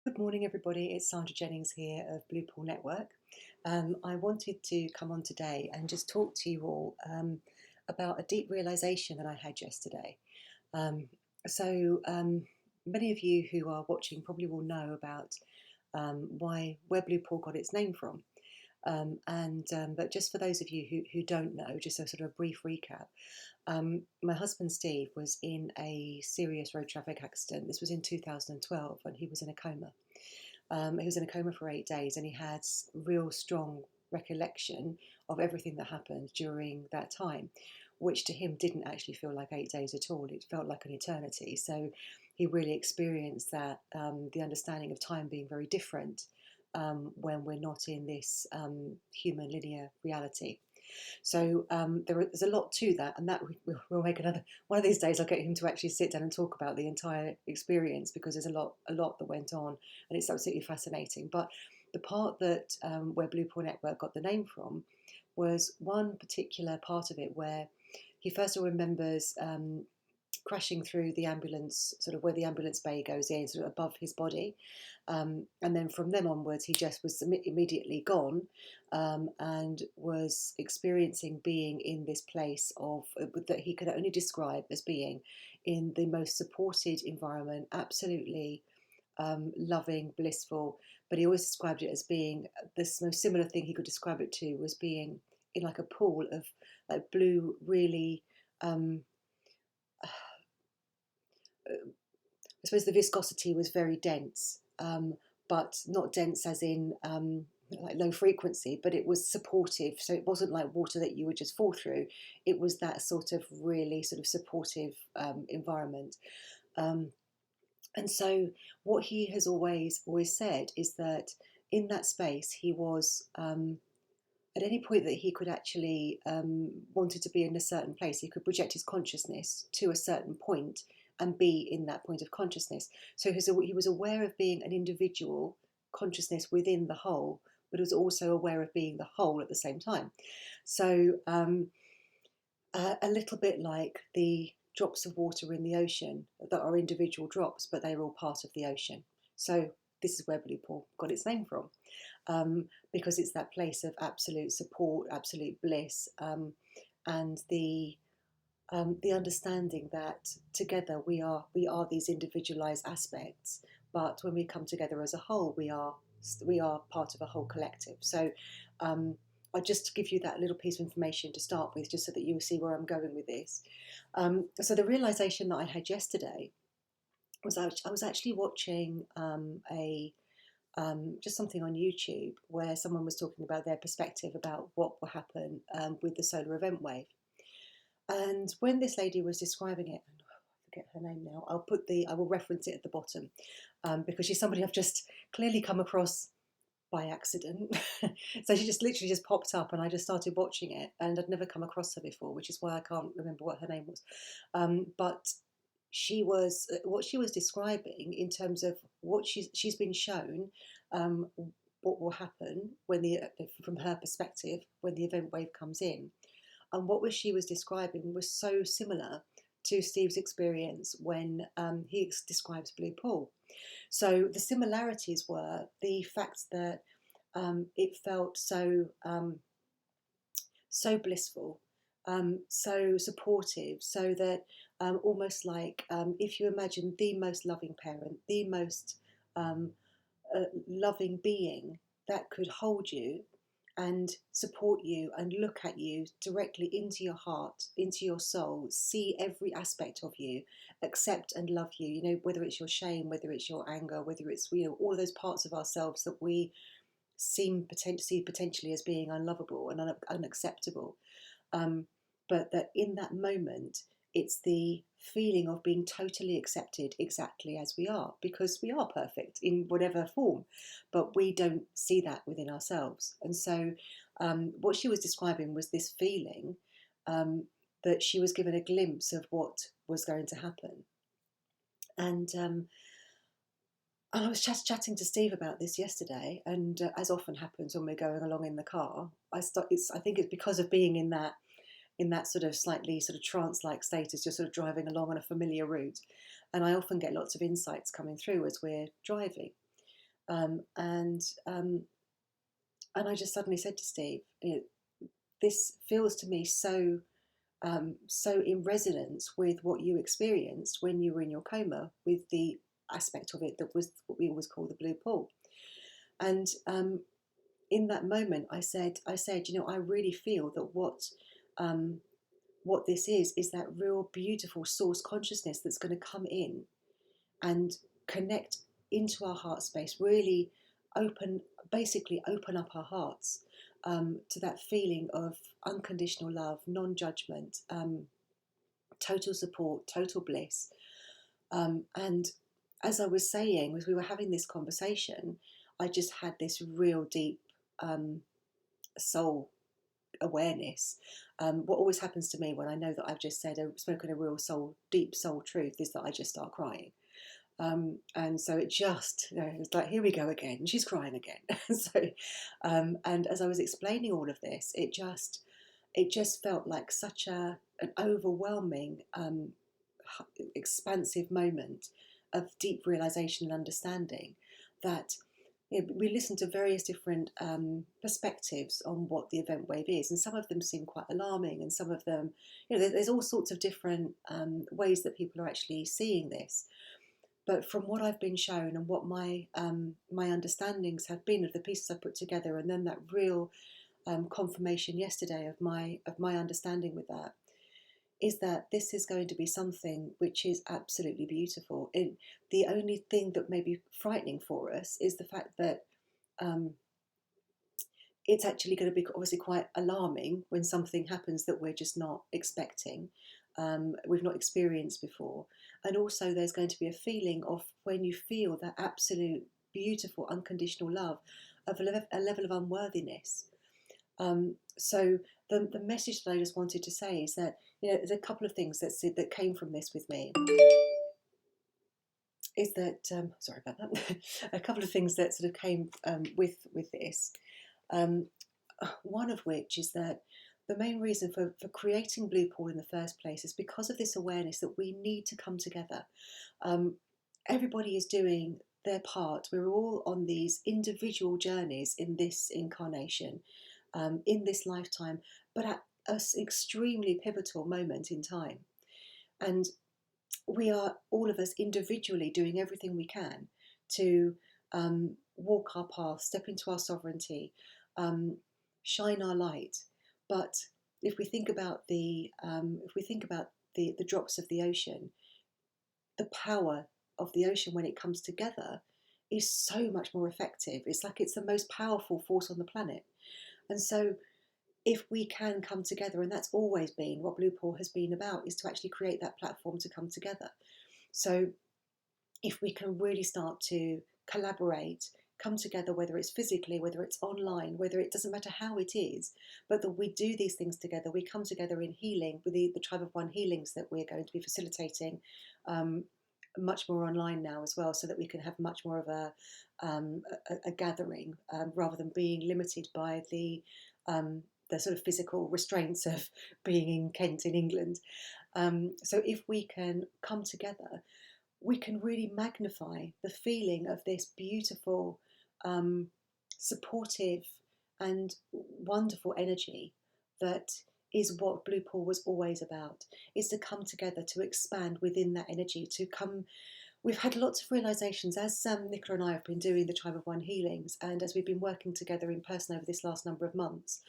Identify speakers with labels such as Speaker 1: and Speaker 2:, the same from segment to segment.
Speaker 1: Good morning, everybody. It's Sandra Jennings here of Blue Pool Network. I wanted to come on today and just talk to you all about a deep realization that I had yesterday. Um, so, many of you who are watching probably will know about where Blue Pool got its name from. But just for those of you who don't know, just a sort of brief recap. My husband Steve was in a serious road traffic accident. This was in 2012 when he was in a coma. He was in a coma for 8 days, and he had real strong recollection of everything that happened during that time, which to him didn't actually feel like 8 days at all. It felt like an eternity. So he really experienced that, the understanding of time being very different when we're not in this human linear reality. So there's a lot to that, and that we'll make another one of these days. I'll get him to actually sit down and talk about the entire experience because there's a lot that went on, and it's absolutely fascinating. But the part that where Blue Pool Network got the name from was one particular part of it where he first of all remembers crashing through the ambulance, sort of where the ambulance bay goes in, sort of above his body. And then from then onwards, he just was immediately gone and was experiencing being in this place of that he could only describe as being in the most supported environment, absolutely loving, blissful. But he always described it as being this most similar thing he could describe it to was being in like a pool of like blue, really. Um, I suppose the viscosity was very dense, but not dense as in like low frequency, but it was supportive. So it wasn't like water that you would just fall through. It was that sort of really sort of supportive environment. Um, and so what he has always said is that in that space he was at any point that he could actually wanted to be in a certain place, he could project his consciousness to a certain point and be in that point of consciousness. So he was aware of being an individual consciousness within the whole, but was also aware of being the whole at the same time. So a little bit like the drops of water in the ocean that are individual drops, but they're all part of the ocean. So this is where Blue Pool got its name from, because it's that place of absolute support, absolute bliss, and the understanding that together we are these individualized aspects, but when we come together as a whole, we are part of a whole collective. So um, I'll just give you that little piece of information to start with, just so that you will see where I'm going with this. So the realization that I had yesterday was I was actually watching a just something on YouTube where someone was talking about their perspective about what will happen with the solar event wave. And when this lady was describing it, I forget her name now. I will reference it at the bottom because she's somebody I've just clearly come across by accident. So she just literally just popped up, and I just started watching it, and I'd never come across her before, which is why I can't remember what her name was. But she was what she was describing in terms of what she's been shown. What will happen when from her perspective when the event wave comes in, and what was she was describing was so similar to Steve's experience when he describes Blue Pool. So the similarities were the fact that it felt so blissful, so supportive, so that almost like if you imagine the most loving parent, the most um, loving being that could hold you and support you and look at you directly into your heart, into your soul, see every aspect of you, accept and love you, whether it's your shame, whether it's your anger, whether it's, all of those parts of ourselves that we see potentially as being unlovable and unacceptable. Um, but that in that moment, it's the feeling of being totally accepted exactly as we are, because we are perfect in whatever form, but we don't see that within ourselves. And so, what she was describing was this feeling um, that she was given a glimpse of what was going to happen. And I was just chatting to Steve about this yesterday, and as often happens when we're going along in the car, I think it's because of being in that sort of slightly sort of trance-like status, just sort of driving along on a familiar route, and I often get lots of insights coming through as we're driving. And and I just suddenly said to Steve, this feels to me so so in resonance with what you experienced when you were in your coma, with the aspect of it that was what we always call the blue pool. And in that moment, I said, I really feel that what this is that real beautiful source consciousness that's going to come in and connect into our heart space, really open, basically open up our hearts to that feeling of unconditional love, non-judgment, total support, total bliss. And as I was saying, as we were having this conversation, I just had this real deep soul awareness. What always happens to me when I know that I've just spoken a real soul, deep soul truth, is that I just start crying. And so it just, it's like, here we go again. She's crying again. So, and as I was explaining all of this, it just felt like such an overwhelming, expansive moment of deep realization and understanding that we listened to various different perspectives on what the event wave is, and some of them seem quite alarming, and some of them, there's all sorts of different ways that people are actually seeing this. But from what I've been shown and what my understandings have been of the pieces I put together, and then that real confirmation yesterday of my understanding with that, is that this is going to be something which is absolutely beautiful. The only thing that may be frightening for us is the fact that um, it's actually going to be obviously quite alarming when something happens that we're just not expecting, we've not experienced before. And also there's going to be a feeling of when you feel that absolute beautiful unconditional love of a level of unworthiness. So the message that I just wanted to say is that, there's a couple of things that came from this with me. Is that sorry about that? A couple of things that sort of came with this. Um, one of which is that the main reason for creating Blue Pool in the first place is because of this awareness that we need to come together. Everybody is doing their part. We're all on these individual journeys in this incarnation, in this lifetime, but at an extremely pivotal moment in time. And we are, all of us individually, doing everything we can to walk our path, step into our sovereignty, shine our light. But if we think about the drops of the ocean, the power of the ocean when it comes together is so much more effective. It's like it's the most powerful force on the planet. And so if we can come together, and that's always been what Blue Pool has been about, is to actually create that platform to come together. So if we can really start to collaborate, come together, whether it's physically, whether it's online, whether it doesn't matter how it is, but that we do these things together, we come together in healing with the Tribe of One healings that we're going to be facilitating much more online now as well, so that we can have much more of a gathering rather than being limited by the sort of physical restraints of being in Kent in England. So if we can come together, we can really magnify the feeling of this beautiful, supportive and wonderful energy that is what Blue Pool was always about, is to come together, to expand within that energy, to come. We've had lots of realizations as Nicola and I have been doing the Tribe of One healings, and as we've been working together in person over this last number of months,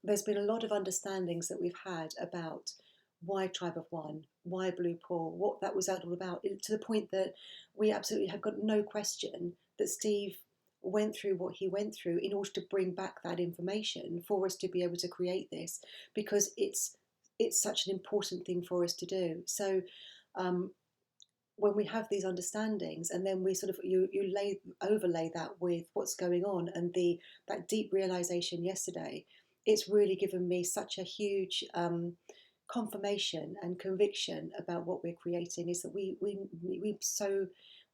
Speaker 1: there's been a lot of understandings that we've had about why Tribe of One, why Blue Pool, what that was all about, to the point that we absolutely have got no question that Steve went through what he went through in order to bring back that information for us to be able to create this, because it's such an important thing for us to do. So when we have these understandings, and then we sort of you overlay that with what's going on, and that deep realization yesterday, it's really given me such a huge confirmation and conviction about what we're creating, is that we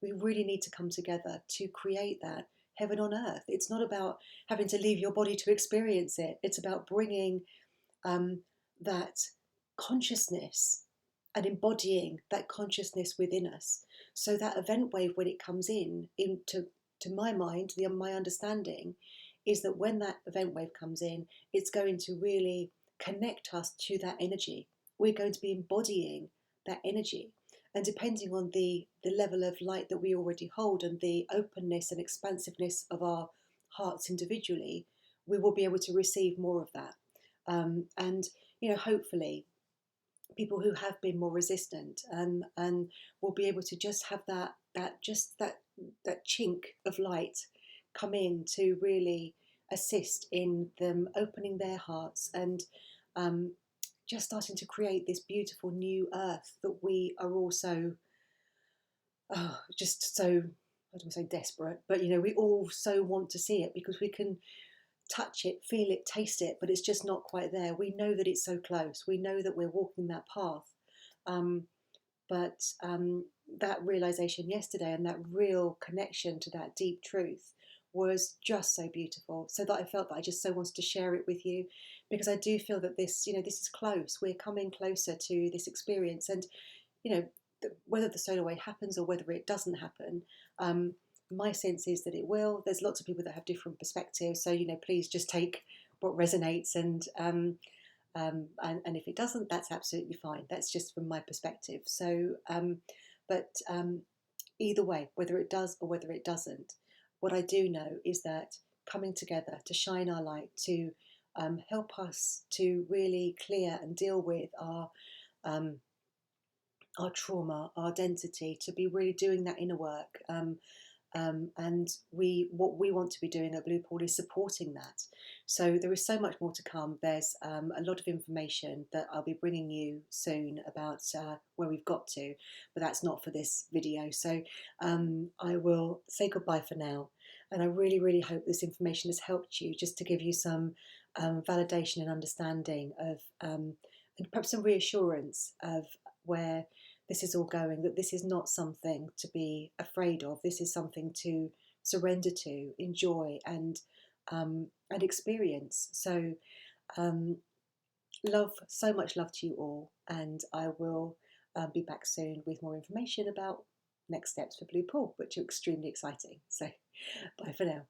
Speaker 1: really need to come together to create that heaven on earth. It's not about having to leave your body to experience it. It's about bringing that consciousness and embodying that consciousness within us, so that event wave, when it comes in to to my mind, my understanding is that when that event wave comes in, it's going to really connect us to that energy. We're going to be embodying that energy. And depending on the level of light that we already hold and the openness and expansiveness of our hearts individually, we will be able to receive more of that. And, hopefully, people who have been more resistant and will be able to just have that chink of light come in to really assist in them opening their hearts and um, just starting to create this beautiful new earth that we are also just so, I don't want to say desperate, but we all so want to see it because we can touch it, feel it, taste it, but it's just not quite there. We know that it's so close. We know that we're walking that path. Um, but that realization yesterday and that real connection to that deep truth was just so beautiful. So that I felt that I just so wanted to share it with you because I do feel that this is close. We're coming closer to this experience, and you know, whether the solar wave happens or whether it doesn't happen. My sense is that it will. There's lots of people that have different perspectives, so please just take what resonates, and if it doesn't, that's absolutely fine. That's just from my perspective. So, but either way, whether it does or whether it doesn't, what I do know is that coming together to shine our light, to help us to really clear and deal with um, our trauma, our identity, to be really doing that inner work. And what we want to be doing at Blue Pool is supporting that. So there is so much more to come. There's a lot of information that I'll be bringing you soon about where we've got to, but that's not for this video. So I will say goodbye for now. And I really, really hope this information has helped you, just to give you some validation and understanding of, and perhaps some reassurance of where this is all going, that this is not something to be afraid of. This is something to surrender to, enjoy, and experience. So, so much love to you all, and I will be back soon with more information about next steps for Blue Pool, which are extremely exciting. So, bye for now.